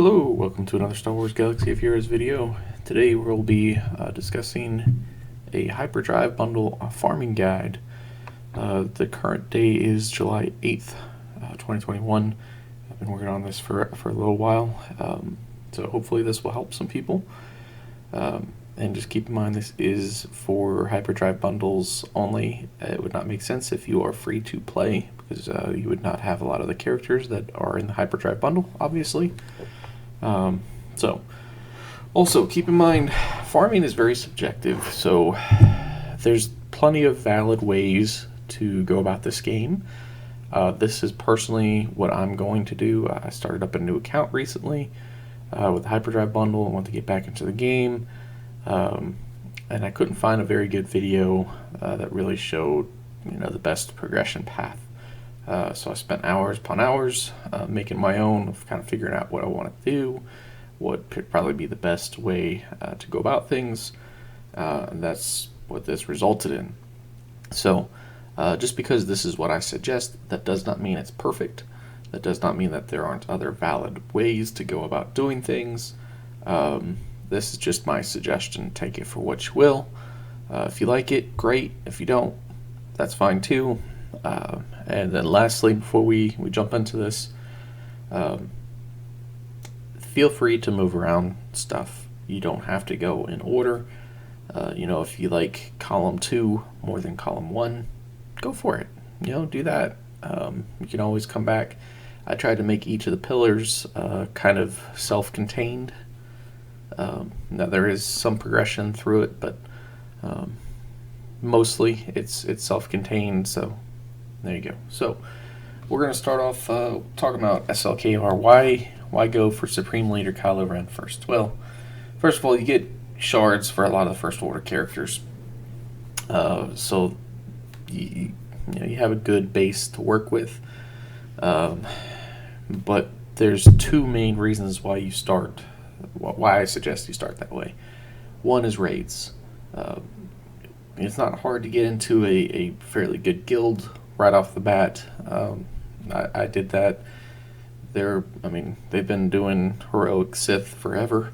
Hello, welcome to another Star Wars Galaxy of Heroes video. Today we'll be discussing a Hyperdrive bundle farming guide. The current day is July 8th, 2021. I've been working on this for a little while, so hopefully this will help some people. And just keep in mind this is for Hyperdrive bundles only. It would not make sense if you are free to play, because you would not have a lot of the characters that are in the Hyperdrive bundle, obviously. Also keep in mind, farming is very subjective, so there's plenty of valid ways to go about this game. This is personally what I'm going to do. I started up a new account recently with the Hyperdrive bundle. I want to get back into the game, and I couldn't find a very good video that really showed, the best progression path. So I spent hours upon hours making my own, of kind of figuring out what I want to do, what could probably be the best way to go about things, and that's what this resulted in. So just because this is what I suggest, that does not mean it's perfect. That does not mean that there aren't other valid ways to go about doing things. This is just my suggestion. Take it for what you will. If you like it, great. If you don't, that's fine too. And then lastly, before we jump into this, feel free to move around stuff. You don't have to go in order. If you like column 2 more than column 1, go for it. Do that. You can always come back. I tried to make each of the pillars kind of self-contained. Now there is some progression through it, but mostly it's self-contained, so there you go. So we're going to start off talking about SLKR. Why go for Supreme Leader Kylo Ren first? Well, first of all, you get shards for a lot of the First Order characters. So you have a good base to work with. But there's two main reasons why I suggest you start that way. One is raids. It's not hard to get into a fairly good guild right off the bat. I did that. They've been doing heroic Sith forever.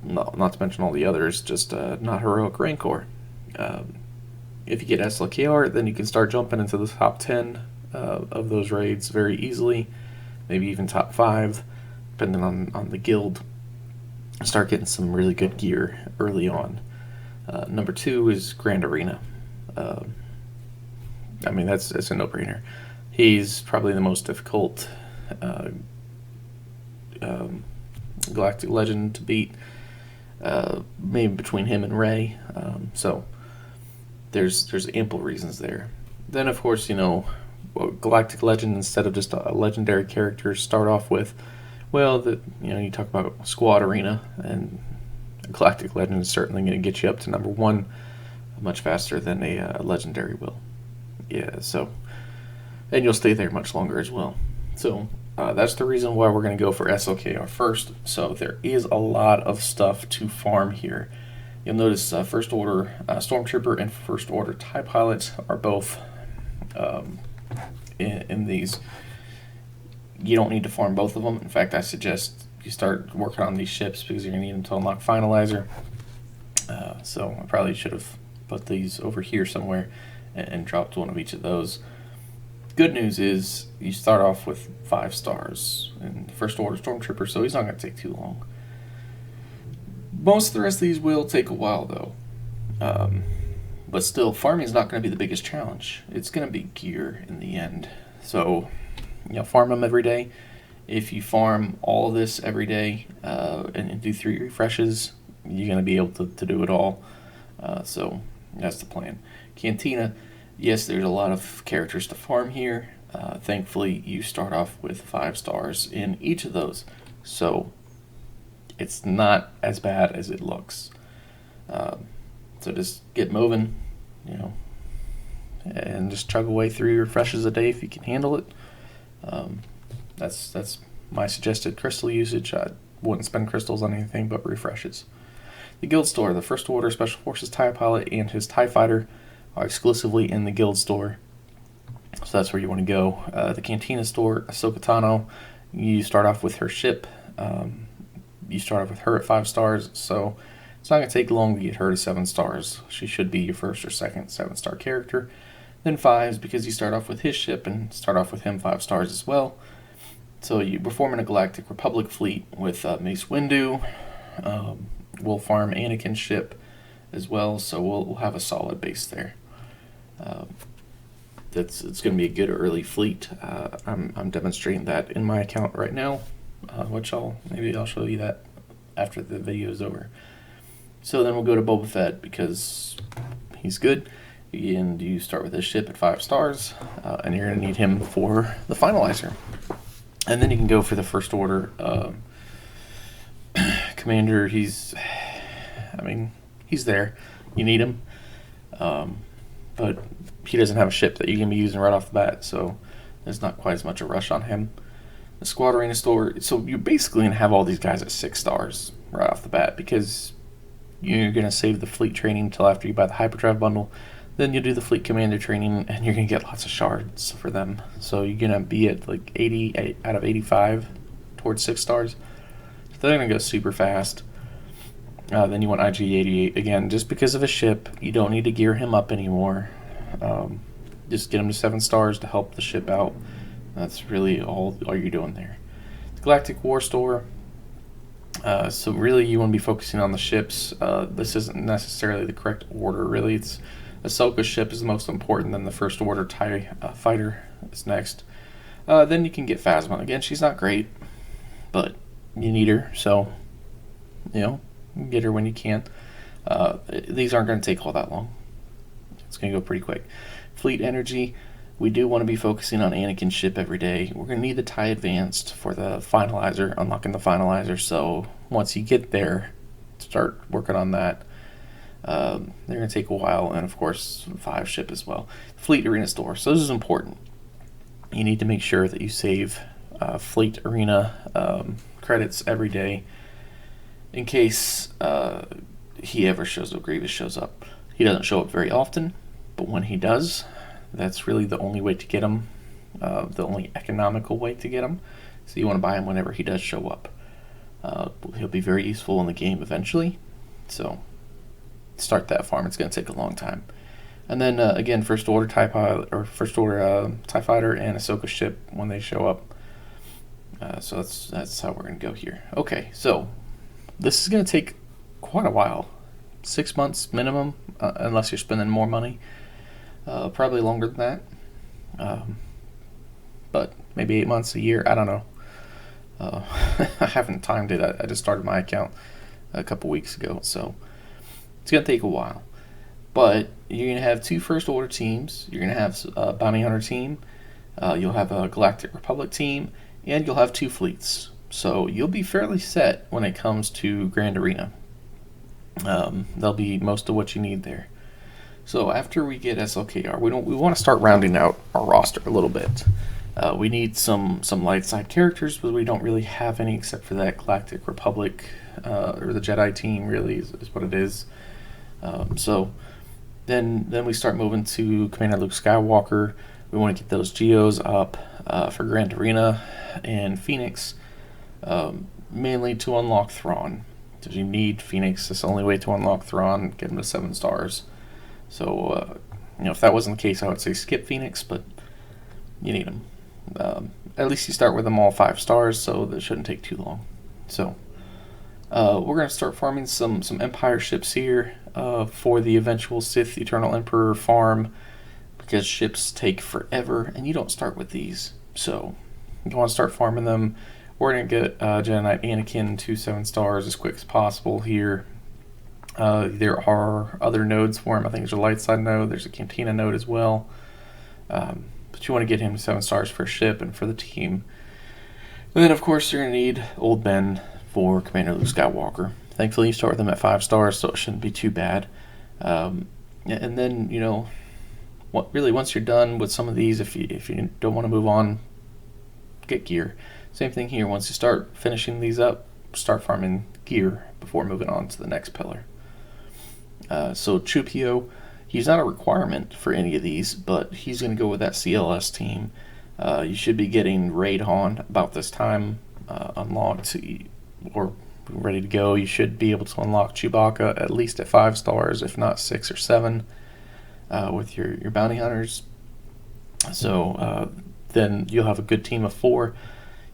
Not to mention all the others, just not heroic Rancor. If you get SLKR, then you can start jumping into the top 10 of those raids very easily, maybe even top 5, depending on the guild. Start getting some really good gear early on. Number 2 is Grand Arena. That's a no-brainer. He's probably the most difficult Galactic Legend to beat, maybe between him and Rey. So there's ample reasons there. Then of course, Galactic Legend, instead of just a legendary character, start off with, you talk about Squad Arena, and Galactic Legend is certainly going to get you up to number 1 much faster than a legendary will. Yeah, so, and you'll stay there much longer as well. So that's the reason why we're going to go for SLKR first. So there is a lot of stuff to farm here. You'll notice First Order Stormtrooper and First Order TIE Pilots are both in these. You don't need to farm both of them. In fact, I suggest you start working on these ships, because you're going to need them to unlock Finalizer. So I probably should have put these over here somewhere and dropped one of each of those. Good news is you start off with 5 stars in First Order Stormtrooper, so he's not going to take too long. Most of the rest of these will take a while, though. But still, farming is not going to be the biggest challenge. It's going to be gear in the end. So, farm them every day. If you farm all of this every day and do 3 refreshes, you're going to be able to do it all. So that's the plan. Cantina, yes, there's a lot of characters to farm here. Thankfully, you start off with 5 stars in each of those. So it's not as bad as it looks. So just get moving, and just chug away 3 refreshes a day if you can handle it. That's my suggested crystal usage. I wouldn't spend crystals on anything but refreshes. The Guild Store, the First Order Special Forces TIE Pilot and his TIE Fighter are exclusively in the Guild Store, so that's where you want to go. The Cantina Store, Ahsoka Tano, you start off with her ship, You start off with her at 5 stars, so it's not going to take long to get her to 7 stars. She should be your first or second 7-star character. Then 5s, because you start off with his ship and start off with him 5 stars as well. So we're forming a Galactic Republic fleet with Mace Windu. We'll farm Anakin's ship as well, so we'll have a solid base there. It's going to be a good early fleet. I'm demonstrating that in my account right now, which maybe I'll show you that after the video is over. So then we'll go to Boba Fett because he's good, and you start with his ship at 5 stars, and you're going to need him for the finalizer. And then you can go for the First Order commander. He's there. You need him, but he doesn't have a ship that you can be using right off the bat, so there's not quite as much a rush on him. The Squad Arena Store, so you're basically going to have all these guys at 6 stars right off the bat because you're going to save the fleet training until after you buy the Hyperdrive bundle. Then you'll do the fleet commander training, and you're going to get lots of shards for them. So you're going to be at like 80 out of 85 towards 6 stars. So they're going to go super fast. Then you want IG-88. Again, just because of a ship, you don't need to gear him up anymore. Just get him to 7 stars to help the ship out. That's really all you're doing there. The Galactic War Store. So really you want to be focusing on the ships. This isn't necessarily the correct order, really. It's Ahsoka's ship is the most important, then the First Order TIE fighter is next. Then you can get Phasma. Again, she's not great, but you need her, so get her when you can. These aren't going to take all that long. It's going to go pretty quick. Fleet energy. We do want to be focusing on Anakin's ship every day. We're going to need the TIE Advanced for the finalizer, unlocking the finalizer. So once you get there, start working on that. They're going to take a while, and of course 5 ship as well. Fleet Arena Store. So this is important. You need to make sure that you save Fleet Arena credits every day in case he ever shows up. Grievous shows up. He doesn't show up very often, but when he does, that's really the only way to get him, the only economical way to get him. So you want to buy him whenever he does show up. He'll be very useful in the game eventually. So start that farm. It's going to take a long time. And then again, First Order TIE Pilot or First Order TIE Fighter and Ahsoka ship when they show up. So that's how we're going to go here. Okay, so this is going to take quite a while. 6 months minimum, unless you're spending more money. Probably longer than that. But maybe 8 months, a year, I don't know. I haven't timed it. I just started my account a couple weeks ago, so it's going to take a while. But you're going to have 2 First Order teams. You're going to have a Bounty Hunter team. You'll have a Galactic Republic team. And you'll have 2 fleets. So you'll be fairly set when it comes to Grand Arena. That'll be most of what you need there. So after we get SLKR, we want to start rounding out our roster a little bit. We need some light side characters, but we don't really have any except for that Galactic Republic or the Jedi team. Really is what it is. So then we start moving to Commander Luke Skywalker. We want to get those Geos up for Grand Arena and Phoenix, mainly to unlock Thrawn. Because you need Phoenix. That's the only way to unlock Thrawn. Get him to 7 stars. So, if that wasn't the case, I would say skip Phoenix, but you need them. At least you start with them all 5 stars, so that shouldn't take too long. So, we're going to start farming some Empire ships here for the eventual Sith Eternal Emperor farm, because ships take forever, and you don't start with these. So, you want to start farming them. We're going to get Jedi Knight Anakin to 7 stars as quick as possible here. There are other nodes for him. I think there's a light side node. There's a Cantina node as well. But you want to get him to 7 stars for a ship and for the team. And then, of course, you're going to need Old Ben for Commander Luke Skywalker. Thankfully, you start with them at 5 stars, so it shouldn't be too bad. And then, once you're done with some of these, if you don't want to move on, get gear. Same thing here. Once you start finishing these up, start farming gear before moving on to the next pillar. So Chupio, he's not a requirement for any of these, but he's going to go with that CLS team. You should be getting Raid Han about this time, unlocked or ready to go. You should be able to unlock Chewbacca at least at 5 stars, if not 6 or 7, with your bounty hunters. So then you'll have a good team of 4.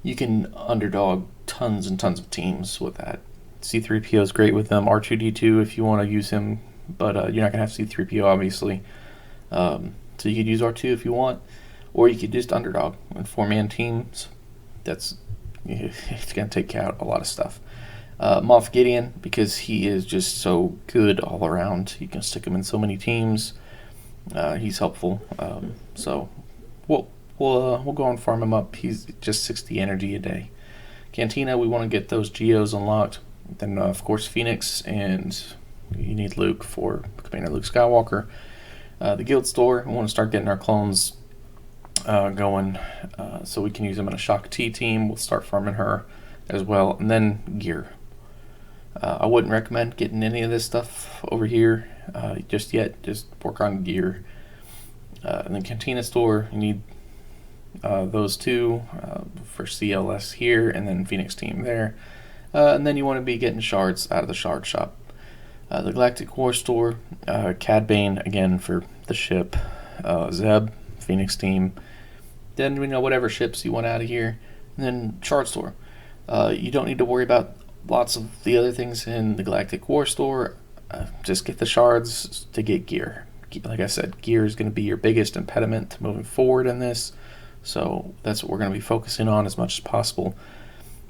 You can underdog tons and tons of teams with that. C-3PO is great with them. R2-D2 if you want to use him, but you're not going to have C-3PO, obviously. So you could use R2 if you want, or you could just underdog in 4-man teams. It's going to take out a lot of stuff. Moff Gideon, because he is just so good all around. You can stick him in so many teams. He's helpful. So we'll go and farm him up. He's just 60 energy a day. Cantina, we want to get those Geos unlocked. Then, of course, Phoenix, and you need Luke for Commander Luke Skywalker. The Guild Store, we want to start getting our clones going, so we can use them in a Shock T team. We'll start farming her as well. And then gear. I wouldn't recommend getting any of this stuff over here just yet. Just work on gear. And then Cantina Store, you need those two for CLS here, and then Phoenix team there. And then you want to be getting shards out of the shard shop. The Galactic War Store, Cad Bane again for the ship, Zeb, Phoenix team. Then whatever ships you want out of here. And then Shard Store. You don't need to worry about lots of the other things in the Galactic War Store. Just get the shards to get gear. Like I said, gear is going to be your biggest impediment to moving forward in this. So that's what we're going to be focusing on as much as possible.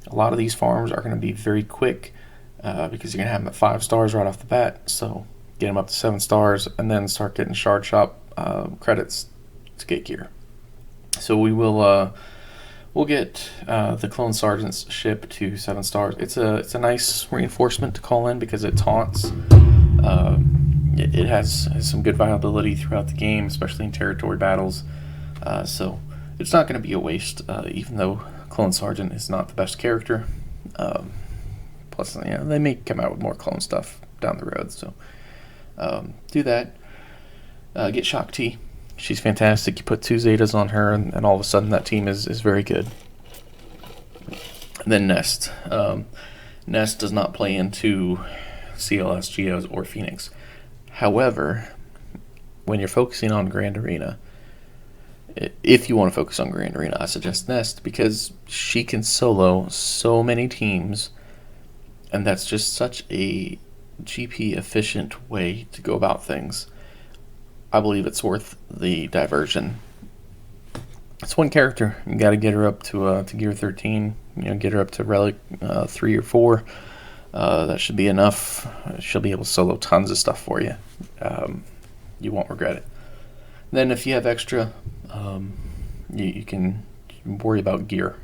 A lot of these farms are going to be very quick because you're going to have them at 5 stars right off the bat. So get them up to 7 stars and then start getting shard shop credits to get gear. So we'll get the Clone Sergeant's ship to 7 stars. It's a nice reinforcement to call in because it taunts. It has some good viability throughout the game, especially in territory battles. So it's not going to be a waste, even though Clone Sergeant is not the best character. Plus, they may come out with more clone stuff down the road. So do that. Get Shock T. She's fantastic. You put 2 Zetas on her, and all of a sudden that team is very good. And then Nest. Nest does not play into CLS, Geos, or Phoenix. However, when you're focusing on Grand Arena, if you want to focus on Grand Arena, I suggest Nest because she can solo so many teams, and that's just such a GP efficient way to go about things. I believe it's worth the diversion. It's one character. You got to get her up to gear 13. Get her up to relic 3 or 4. That should be enough. She'll be able to solo tons of stuff for you. You won't regret it. Then if you have extra, you can worry about gear.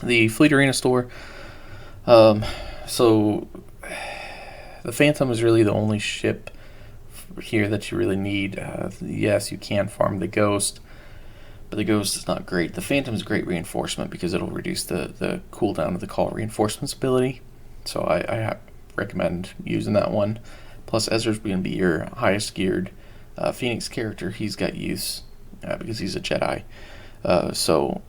The Fleet Arena Store. So the Phantom is really the only ship here that you really need. Yes, you can farm the Ghost, but the Ghost is not great. The Phantom is a great reinforcement because it'll reduce the cooldown of the call reinforcements ability. So I recommend using that one. Plus, Ezra's going to be your highest geared Phoenix character. He's got use because he's a Jedi. So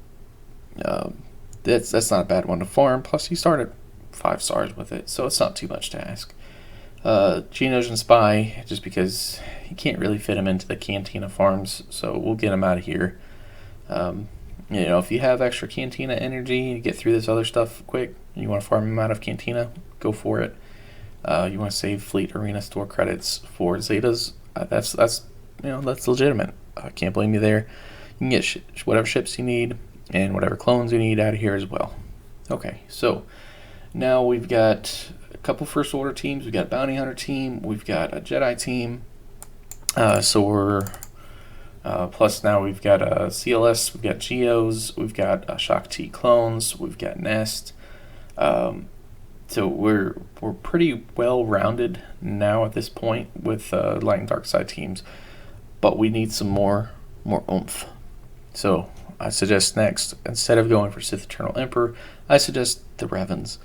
that's not a bad one to farm. Plus, you start at 5 stars with it, so it's not too much to ask. Geonosian Spy, just because you can't really fit him into the Cantina farms, so we'll get him out of here. If you have extra Cantina energy to get through this other stuff quick, and you want to farm him out of Cantina, go for it. You want to save Fleet Arena Store credits for Zetas. That's legitimate. I can't blame you there. You can get whatever ships you need and whatever clones you need out of here as well. Okay, so now we've got a couple First Order teams. We've got a Bounty Hunter team. We've got a Jedi team. So we're plus now we've got a CLS. We've got Geos. We've got Shock T clones. We've got Nest. So we're pretty well rounded now at this point with light and dark side teams, but we need some more oomph. So I suggest next, instead of going for Sith Eternal Emperor, I suggest the Revans.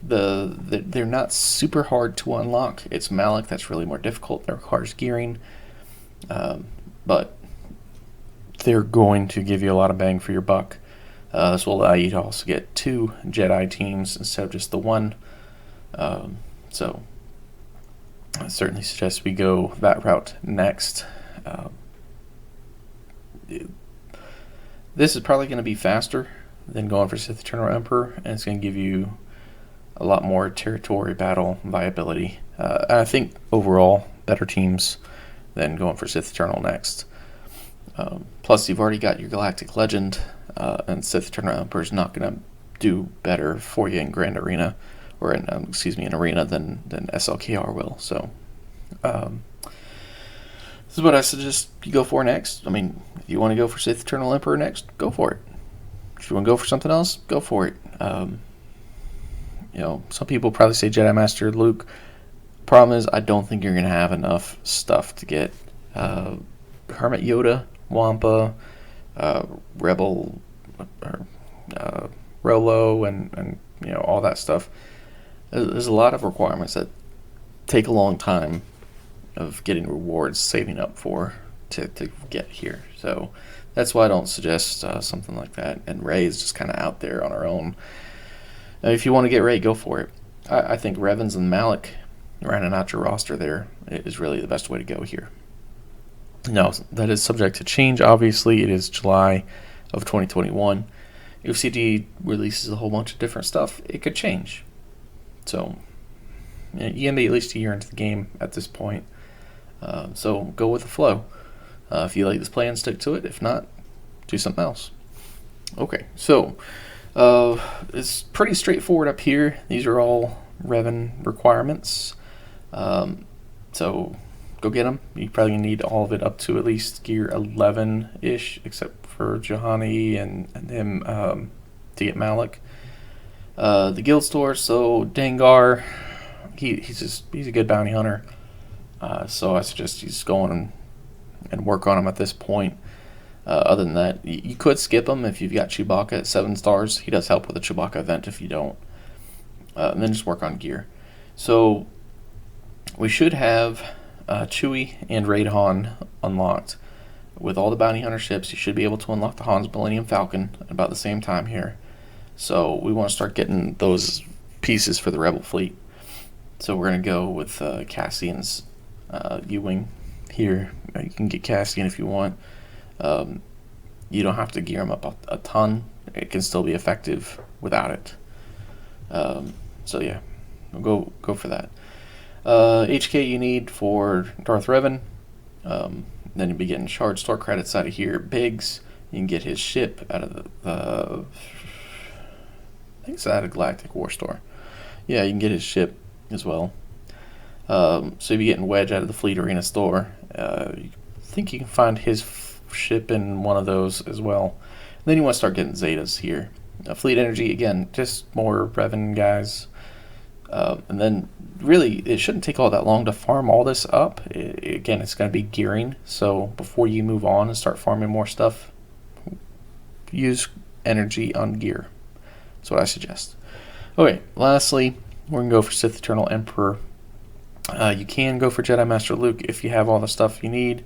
They're not super hard to unlock. It's Malak that's really more difficult. That requires gearing, but they're going to give you a lot of bang for your buck. This will allow you to also get 2 Jedi teams instead of just the one. So I certainly suggest we go that route next. This is probably going to be faster than going for Sith Eternal Emperor, and it's going to give you a lot more territory battle viability. And I think overall better teams than going for Sith Eternal next. Plus, you've already got your Galactic Legend, and Sith Eternal Emperor is not going to do better for you in Grand Arena, or in in Arena than SLKR will. So, this is what I suggest you go for next. I mean, if you want to go for Sith Eternal Emperor next, go for it. If you want to go for something else, go for it. Some people probably say Jedi Master Luke. Problem is, I don't think you're going to have enough stuff to get Hermit Yoda, Wampa, Rebel, Rolo, and all that stuff. There's a lot of requirements that take a long time of getting rewards, saving up for to get here. So that's why I don't suggest something like that. And Rey is just kind of out there on her own. If you want to get Rey, go for it. I think Revans and Malik rounding out your roster there is really the best way to go here. Now, that is subject to change, obviously. It is July of 2021. If CD releases a whole bunch of different stuff, it could change. So, you can be at least a year into the game at this point. So, go with the flow. If you like this plan, stick to it. If not, do something else. Okay, so it's pretty straightforward up here. These are all Revan requirements. So go get them. You're probably going to need all of it up to at least gear 11-ish, except for Juhani and him to get Malik. The guild store, so Dengar, he's a good bounty hunter. So I suggest you just go on and work on him at this point. Other than that, you could skip him if you've got Chewbacca at 7 stars. He does help with the Chewbacca event if you don't. And then just work on gear. So we should have Chewie and Raid Han unlocked. With all the bounty hunter ships, you should be able to unlock the Han's Millennium Falcon at about the same time here. So we want to start getting those pieces for the Rebel fleet. So we're going to go with Cassian's U-Wing here. You can get Cassian if you want. You don't have to gear him up a ton. It can still be effective without it. So yeah, we'll go for that. HK you need for Darth Revan. Then you'll be getting Shard Store credits out of here. Biggs, you can get his ship out of the I think it's out of Galactic War Store. Yeah, you can get his ship as well. So you'll be getting Wedge out of the Fleet Arena store. I think you can find his ship in one of those as well. And then you want to start getting Zetas here. Fleet Energy, again, just more Revan guys. And then really, it shouldn't take all that long to farm all this up. Again, it's going to be gearing. So before you move on and start farming more stuff, use energy on gear. That's what I suggest. Okay, lastly, we're going to go for Sith Eternal Emperor. You can go for Jedi Master Luke if you have all the stuff you need.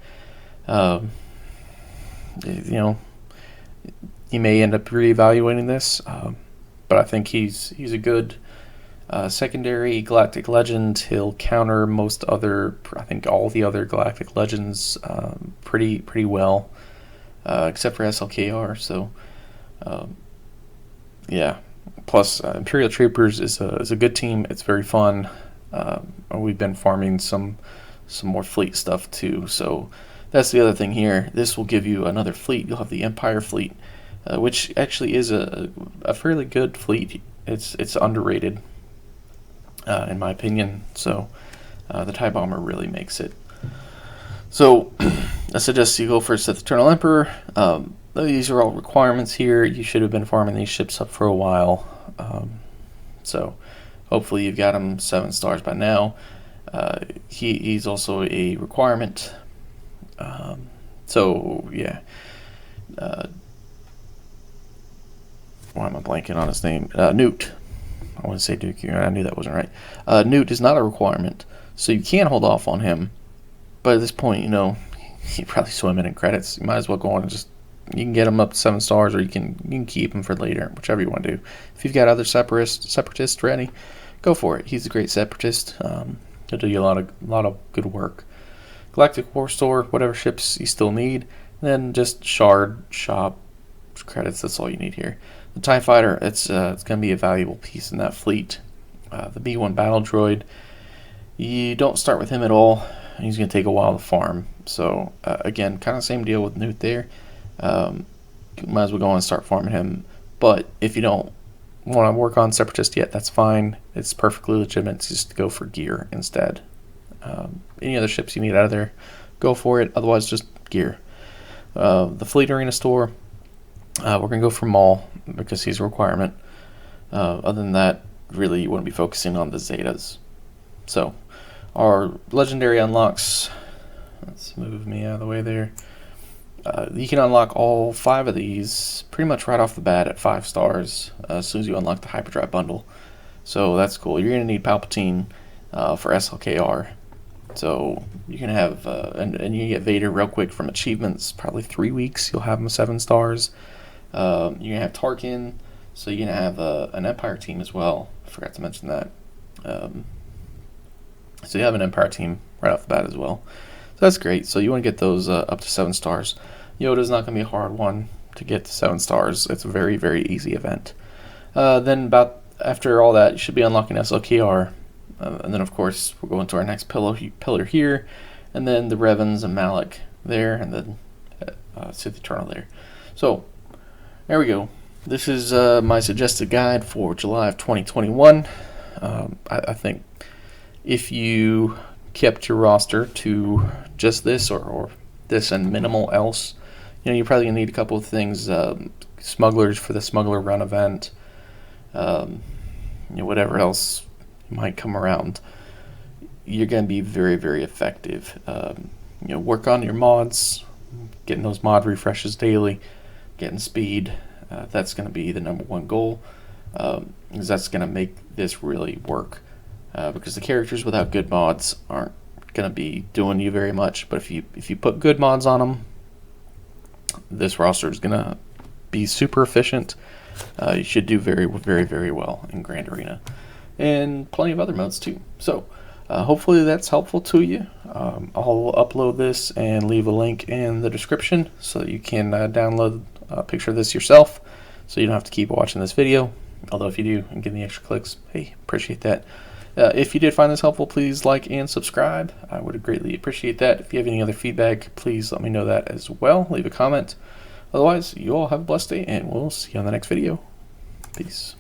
You may end up reevaluating this, but I think he's a good secondary Galactic Legend. He'll counter all the other Galactic Legends pretty well, except for SLKR. So, yeah. Plus, Imperial Troopers is a good team. It's very fun. We've been farming some more fleet stuff too. So that's the other thing here. This will give you another fleet. You'll have the Empire fleet, which actually is a fairly good fleet. It's underrated, in my opinion. So the TIE Bomber really makes it. So I suggest you go for Sith Eternal Emperor. These are all requirements here. You should have been farming these ships up for a while. So hopefully you've got him 7 stars by now. He's also a requirement. So yeah. Why am I blanking on his name? Newt. I want to say Duke. I knew that wasn't right. Newt is not a requirement, so you can hold off on him. But at this point, you're probably swimming in credits. You might as well go on and just You can get him up to 7 stars, or you can keep him for later, whichever you want to do. If you've got other separatists ready, go for it. He's a great separatist. He'll do you a lot of good work. Galactic War Store, whatever ships you still need, and then just Shard Shop credits. That's all you need here. The TIE Fighter, it's going to be a valuable piece in that fleet. The B1 Battle Droid, you don't start with him at all. He's going to take a while to farm. So again, kind of same deal with Newt there. You might as well go on and start farming him. But if you don't want to work on Separatist yet, that's fine. It's perfectly legitimate to just go for gear instead. Any other ships you need out of there, go for it. Otherwise, just gear. The Fleet Arena Store, we're going to go for Maul because he's a requirement. Other than that, really you want to be focusing on the Zetas. So, our legendary unlocks, let's move me out of the way there. You can unlock all 5 of these pretty much right off the bat at 5 stars as soon as you unlock the Hyperdrive bundle. So that's cool. You're going to need Palpatine for SLKR. So you can have, and you get Vader real quick from achievements, probably 3 weeks, you'll have him 7 stars. You're going to have Tarkin, so you're going to have an Empire team as well. I forgot to mention that. So you have an Empire team right off the bat as well. So that's great. So you want to get those up to 7 stars. Yoda's not going to be a hard one to get to 7 stars. It's a very, very easy event. Then after all that, you should be unlocking SLKR. And then, of course, we're going to our next pillar here. And then the Revans and Malak there. And then Sith Eternal there. So, there we go. This is my suggested guide for July of 2021. I think if you kept your roster to just this or this and minimal else, you're probably going to need a couple of things. Smugglers for the Smuggler Run event. Whatever else might come around. You're going to be very, very effective. Work on your mods, getting those mod refreshes daily, getting speed. That's going to be the #1 goal, because that's going to make this really work. Because the characters without good mods aren't going to be doing you very much. But if you put good mods on them, this roster is going to be super efficient. You should do very, very, very well in Grand Arena, and plenty of other modes too. So hopefully that's helpful to you. I'll upload this and leave a link in the description so that you can download a picture of this yourself, so you don't have to keep watching this video. Although if you do and get the extra clicks, hey, appreciate that. If you did find this helpful, please like and subscribe. I would greatly appreciate that. If you have any other feedback, please let me know that as well. Leave a comment. Otherwise, you all have a blessed day, and we'll see you on the next video. Peace.